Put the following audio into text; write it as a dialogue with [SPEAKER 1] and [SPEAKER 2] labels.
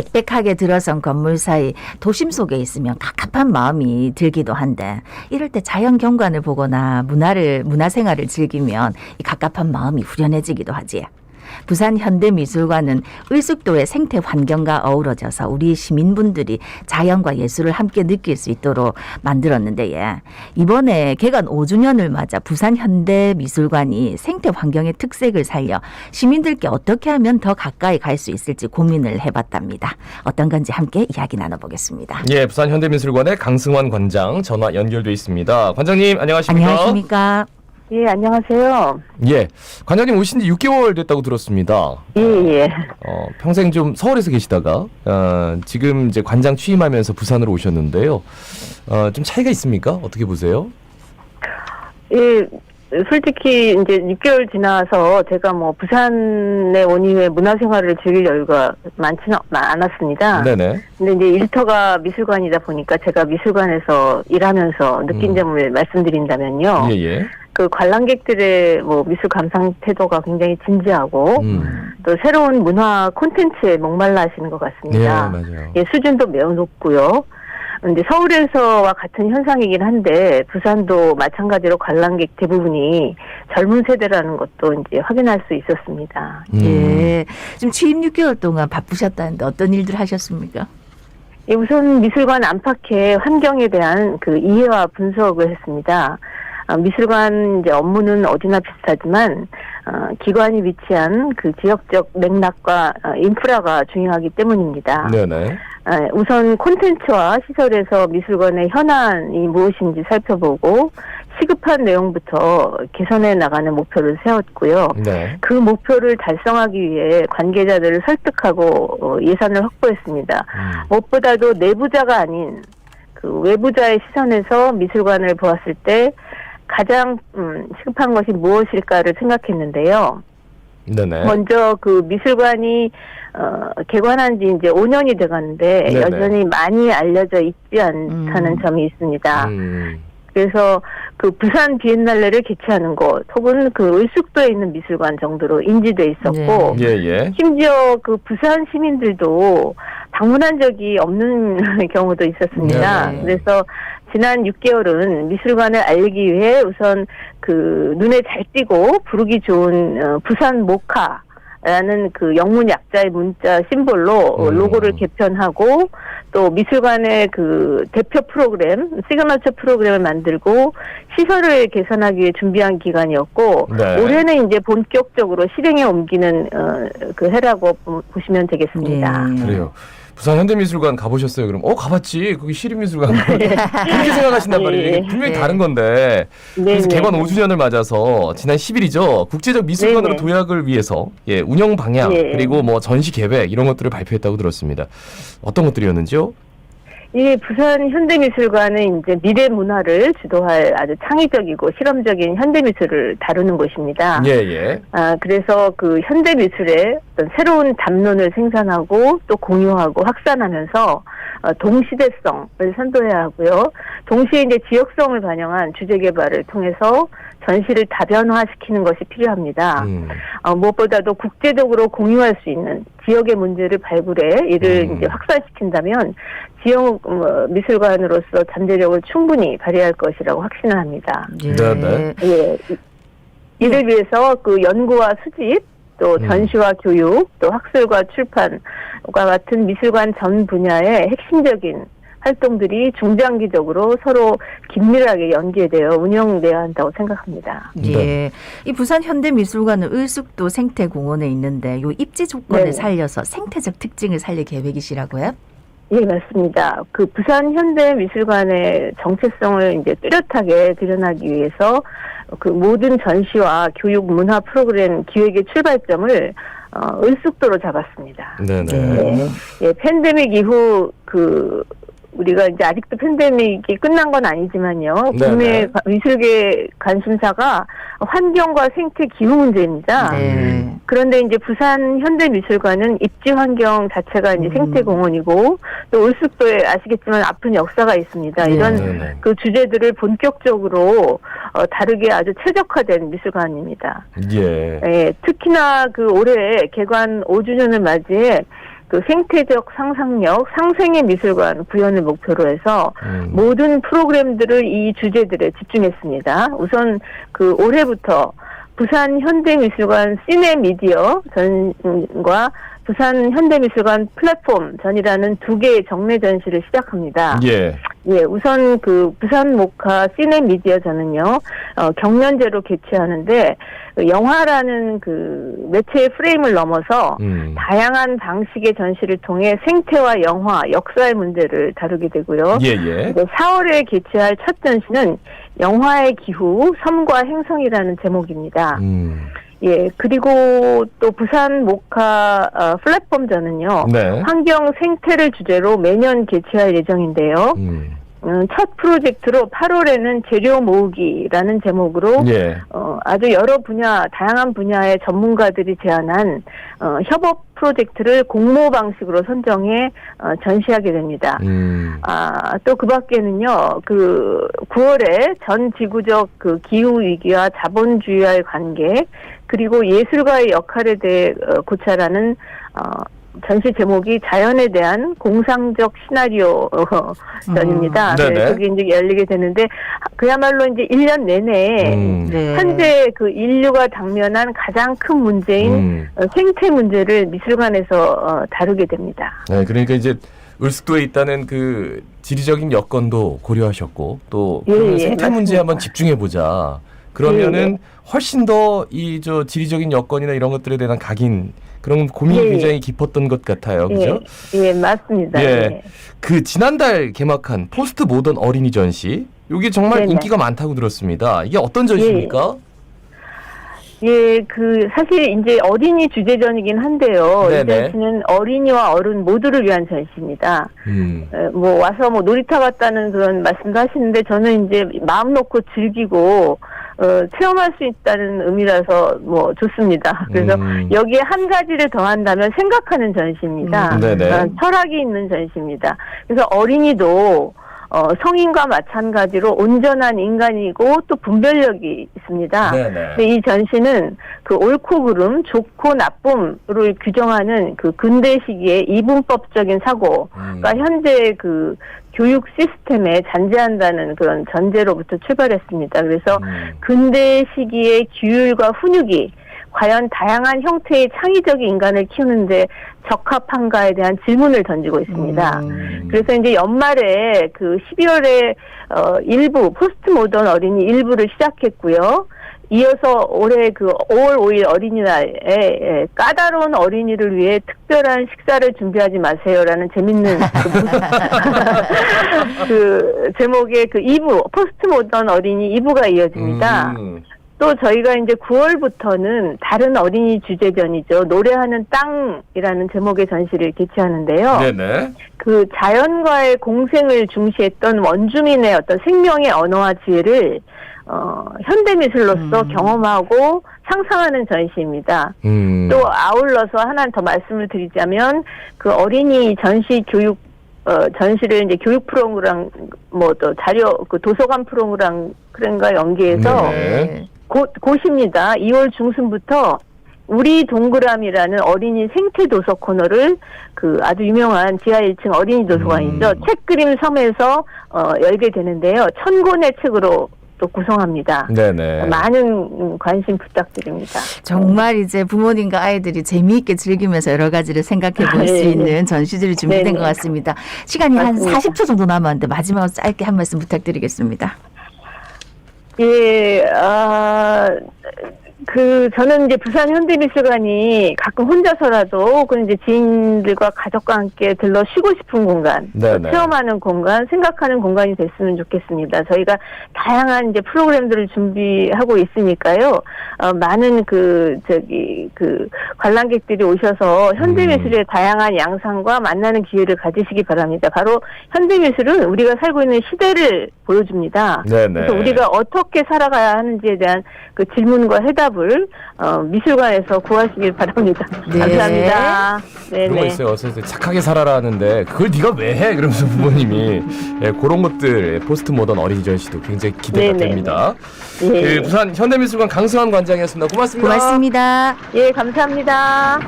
[SPEAKER 1] 빽빽하게 들어선 건물 사이 도심 속에 있으면 갑갑한 마음이 들기도 한데 이럴 때 자연 경관을 보거나 문화생활을 즐기면 이 갑갑한 마음이 후련해지기도 하지. 부산 현대미술관은 을숙도의 생태 환경과 어우러져서 우리 시민분들이 자연과 예술을 함께 느낄 수 있도록 만들었는데 이번에 개관 5주년을 맞아 부산 현대미술관이 생태 환경의 특색을 살려 시민들께 어떻게 하면 더 가까이 갈 수 있을지 고민을 해봤답니다. 어떤 건지 함께 이야기 나눠보겠습니다.
[SPEAKER 2] 예, 부산 현대미술관의 강승환 관장 전화 연결돼 있습니다. 관장님 안녕하십니까?
[SPEAKER 1] 안녕하십니까?
[SPEAKER 3] 예, 안녕하세요.
[SPEAKER 2] 예, 관장님 오신 지 6개월 됐다고 들었습니다.
[SPEAKER 3] 예.
[SPEAKER 2] 평생 좀 서울에서 계시다가 지금 이제 관장 취임하면서 부산으로 오셨는데요. 좀 차이가 있습니까? 어떻게 보세요?
[SPEAKER 3] 예, 솔직히 이제 6개월 지나서 제가 뭐 부산에 온 이후에 문화생활을 즐길 여유가 많지는 않았습니다.
[SPEAKER 2] 네네.
[SPEAKER 3] 근데 이제 일터가 미술관이다 보니까 제가 미술관에서 일하면서 느낀 점을 말씀드린다면요.
[SPEAKER 2] 예예.
[SPEAKER 3] 그 관람객들의 뭐 미술 감상 태도가 굉장히 진지하고 또 새로운 문화 콘텐츠에 목말라 하시는 것 같습니다.
[SPEAKER 2] 예, 맞아요.
[SPEAKER 3] 예, 수준도 매우 높고요. 근데 서울에서와 같은 현상이긴 한데 부산도 마찬가지로 관람객 대부분이 젊은 세대라는 것도 이제 확인할 수 있었습니다.
[SPEAKER 1] 예, 지금 취임 6개월 동안 바쁘셨다는데 어떤 일들 하셨습니까?
[SPEAKER 3] 예, 우선 미술관 안팎의 환경에 대한 그 이해와 분석을 했습니다. 미술관 이제 업무는 어디나 비슷하지만 기관이 위치한 그 지역적 맥락과 인프라가 중요하기 때문입니다.
[SPEAKER 2] 네네.
[SPEAKER 3] 우선 콘텐츠와 시설에서 미술관의 현안이 무엇인지 살펴보고 시급한 내용부터 개선해 나가는 목표를 세웠고요.
[SPEAKER 2] 네.
[SPEAKER 3] 그 목표를 달성하기 위해 관계자들을 설득하고 예산을 확보했습니다. 무엇보다도 내부자가 아닌 그 외부자의 시선에서 미술관을 보았을 때 가장 시급한 것이 무엇일까를 생각했는데요.
[SPEAKER 2] 네네.
[SPEAKER 3] 먼저 그 미술관이 개관한 지 이제 5년이 돼가는데
[SPEAKER 2] 네네.
[SPEAKER 3] 여전히 많이 알려져 있지 않다는 점이 있습니다. 그래서 그 부산 비엔날레를 개최하는 곳 혹은 그 을숙도에 있는 미술관 정도로 인지돼 있었고
[SPEAKER 2] 예예.
[SPEAKER 3] 심지어 그 부산 시민들도 방문한 적이 없는 경우도 있었습니다.
[SPEAKER 2] 네네.
[SPEAKER 3] 그래서 지난 6개월은 미술관을 알리기 위해 우선 그 눈에 잘 띄고 부르기 좋은 부산 모카라는 그 영문 약자의 문자 심볼로 로고를 개편하고 또 미술관의 그 대표 프로그램, 시그너처 프로그램을 만들고 시설을 개선하기 위해 준비한 기간이었고
[SPEAKER 2] 네.
[SPEAKER 3] 올해는 이제 본격적으로 실행에 옮기는 그 해라고 보시면 되겠습니다.
[SPEAKER 2] 그래요. 부산 현대미술관 가보셨어요? 그럼 가봤지. 거기 시립미술관. 그렇게 생각하신단 말이에요. 이게 분명히 다른 건데. 그래서 개관 5주년을 맞아서 지난 10일이죠. 국제적 미술관으로 도약을 위해서 운영 방향 그리고 뭐 전시 계획 이런 것들을 발표했다고 들었습니다. 어떤 것들이었는지요?
[SPEAKER 3] 이 부산 현대미술관은 이제 미래 문화를 주도할 아주 창의적이고 실험적인 현대미술을 다루는 곳입니다.
[SPEAKER 2] 예예.
[SPEAKER 3] 그래서 그 현대미술의 어떤 새로운 담론을 생산하고 또 공유하고 확산하면서 동시대성을 선도해야 하고요. 동시에 이제 지역성을 반영한 주제 개발을 통해서 전시를 다변화시키는 것이 필요합니다. 무엇보다도 국제적으로 공유할 수 있는 지역의 문제를 발굴해 이를 이제 확산시킨다면 지역 미술관으로서 잠재력을 충분히 발휘할 것이라고 확신을 합니다.
[SPEAKER 2] 네.
[SPEAKER 3] 예. 이를 위해서 그 연구와 수집, 또 전시와 교육, 또 학술과 출판과 같은 미술관 전 분야의 핵심적인 활동들이 중장기적으로 서로 긴밀하게 연계되어 운영돼야 한다고 생각합니다.
[SPEAKER 1] 예, 이 부산 현대미술관은 을숙도 생태공원에 있는데 요 입지 조건을 살려서 생태적 특징을 살릴 계획이시라고요?
[SPEAKER 3] 예, 맞습니다. 그 부산 현대미술관의 정체성을 이제 뚜렷하게 드러나기 위해서 그 모든 전시와 교육 문화 프로그램 기획의 출발점을 을숙도로 잡았습니다.
[SPEAKER 2] 네네.
[SPEAKER 3] 예, 팬데믹 이후 그 우리가 이제 아직도 팬데믹이 끝난 건 아니지만요. 국내 미술계 관심사가 환경과 생태 기후 문제입니다. 그런데 이제 부산 현대미술관은 입지 환경 자체가 이제 생태공원이고 또 을숙도에 아시겠지만 아픈 역사가 있습니다. 이런 그 주제들을 본격적으로 다루기에 아주 최적화된 미술관입니다. 예, 특히나 그 올해 개관 5주년을 맞이해 그 생태적 상상력, 상생의 미술관 구현을 목표로 해서 모든 프로그램들을 이 주제들에 집중했습니다. 우선 그 올해부터 부산 현대미술관 시네미디어 전과 부산 현대미술관 플랫폼 전이라는 두 개의 정례 전시를 시작합니다.
[SPEAKER 2] 예.
[SPEAKER 3] 예, 우선 그 부산 모카 시네미디어 전은요, 경연제로 개최하는데, 영화라는 그 매체의 프레임을 넘어서 다양한 방식의 전시를 통해 생태와 영화, 역사의 문제를 다루게 되고요.
[SPEAKER 2] 예, 예.
[SPEAKER 3] 4월에 개최할 첫 전시는 영화의 기후, 섬과 행성이라는 제목입니다. 예, 그리고 또 부산 모카 플랫폼 전은요,
[SPEAKER 2] 네.
[SPEAKER 3] 환경 생태를 주제로 매년 개최할 예정인데요. 첫 프로젝트로 8월에는 재료 모으기라는 제목으로
[SPEAKER 2] 예.
[SPEAKER 3] 아주 여러 분야, 다양한 분야의 전문가들이 제안한 협업 프로젝트를 공모 방식으로 선정해 전시하게 됩니다. 또 그 밖에는요, 그 9월에 전 지구적 그 기후 위기와 자본주의와의 관계, 그리고 예술가의 역할에 대해 고찰하는 전시 제목이 자연에 대한 공상적 시나리오 전입니다.
[SPEAKER 2] 네네.
[SPEAKER 3] 그게 이제 열리게 되는데 그야말로 이제 1년 내내
[SPEAKER 1] 네.
[SPEAKER 3] 현재 그 인류가 당면한 가장 큰 문제인 생태 문제를 미술관에서 다루게 됩니다.
[SPEAKER 2] 네, 그러니까 이제 을숙도에 있다는 그 지리적인 여건도 고려하셨고 또 그러면 생태
[SPEAKER 3] 맞습니다.
[SPEAKER 2] 문제에 한번 집중해 보자. 그러면은 훨씬 더 이 저 지리적인 여건이나 이런 것들에 대한 각인 그런 고민이 굉장히 깊었던 것 같아요. 그죠?
[SPEAKER 3] 예, 맞습니다.
[SPEAKER 2] 예. 그 지난달 개막한 포스트 모던 어린이 전시. 이게 정말
[SPEAKER 3] 네네.
[SPEAKER 2] 인기가 많다고 들었습니다. 이게 어떤 전시입니까?
[SPEAKER 3] 예, 그 사실 이제 어린이 주제전이긴 한데요.
[SPEAKER 2] 네네.
[SPEAKER 3] 이 전시는 어린이와 어른 모두를 위한 전시입니다. 뭐 와서 뭐 놀이터 갔다는 그런 말씀도 하시는데 저는 이제 마음 놓고 즐기고 체험할 수 있다는 의미라서 뭐 좋습니다. 그래서 여기에 한 가지를 더한다면 생각하는 전시입니다.
[SPEAKER 2] 네네.
[SPEAKER 3] 철학이 있는 전시입니다. 그래서 어린이도 성인과 마찬가지로 온전한 인간이고 또 분별력이 있습니다.
[SPEAKER 2] 네네.
[SPEAKER 3] 근데 이 전시는 그 옳고 그름, 좋고 나쁨을 규정하는 그 근대 시기의 이분법적인 사고가 현재 그 교육 시스템에 잔재한다는 그런 전제로부터 출발했습니다. 그래서 근대 시기의 규율과 훈육이 과연 다양한 형태의 창의적인 인간을 키우는데 적합한가에 대한 질문을 던지고 있습니다. 그래서 이제 연말에 그 12월에 일부 포스트 모던 어린이 일부를 시작했고요. 이어서 올해 그 5월 5일 어린이날에 까다로운 어린이를 위해 특별한 식사를 준비하지 마세요라는 재밌는 그 제목의 그 2부 포스트 모던 어린이 2부가 이어집니다. 또 저희가 이제 9월부터는 다른 어린이 주제전이죠. 노래하는 땅이라는 제목의 전시를 개최하는데요.
[SPEAKER 2] 네네.
[SPEAKER 3] 그 자연과의 공생을 중시했던 원주민의 어떤 생명의 언어와 지혜를 현대미술로서 경험하고 상상하는 전시입니다. 또 아울러서 하나 더 말씀을 드리자면 그 어린이 전시 교육 전시를 이제 교육 프로그램 뭐 또 자료 그 도서관 프로그램 그런가 연계해서
[SPEAKER 2] 네.
[SPEAKER 3] 곧입니다. 2월 중순부터 우리 동그라미라는 어린이 생태 도서 코너를 그 아주 유명한 지하 1층 어린이 도서관이죠. 책 그림 섬에서 열게 되는데요. 1000권의 책으로 또 구성합니다.
[SPEAKER 2] 네네.
[SPEAKER 3] 많은 관심 부탁드립니다.
[SPEAKER 1] 정말 이제 부모님과 아이들이 재미있게 즐기면서 여러 가지를 생각해 볼 수
[SPEAKER 3] 네.
[SPEAKER 1] 있는 전시들이 준비된
[SPEAKER 3] 네네.
[SPEAKER 1] 것 같습니다. 시간이
[SPEAKER 3] 맞습니다.
[SPEAKER 1] 한 40초 정도 남았는데 마지막으로 짧게 한 말씀 부탁드리겠습니다.
[SPEAKER 3] 예, 저는 이제 부산 현대미술관이 가끔 혼자서라도 혹은 이제 지인들과 가족과 함께 들러 쉬고 싶은 공간,
[SPEAKER 2] 네네.
[SPEAKER 3] 체험하는 공간, 생각하는 공간이 됐으면 좋겠습니다. 저희가 다양한 이제 프로그램들을 준비하고 있으니까요. 많은 관람객들이 오셔서 현대미술의 다양한 양상과 만나는 기회를 가지시기 바랍니다. 바로 현대미술은 우리가 살고 있는 시대를 보여줍니다.
[SPEAKER 2] 네네.
[SPEAKER 3] 그래서 우리가 어떻게 살아가야 하는지에 대한 그 질문과 해답을 미술관에서 구하시길 바랍니다.
[SPEAKER 1] 네.
[SPEAKER 3] 감사합니다.
[SPEAKER 2] 그런 거 있어요. 어서 착하게 살아라 하는데 그걸 네가 왜 해? 그러면서 부모님이 그런 것들 포스트 모던 어린이 전시도 굉장히 기대가
[SPEAKER 3] 네네.
[SPEAKER 2] 됩니다.
[SPEAKER 3] 예.
[SPEAKER 2] 부산 현대미술관 강승환 관장이었습니다. 고맙습니다.
[SPEAKER 1] 고맙습니다.
[SPEAKER 3] 예, 감사합니다.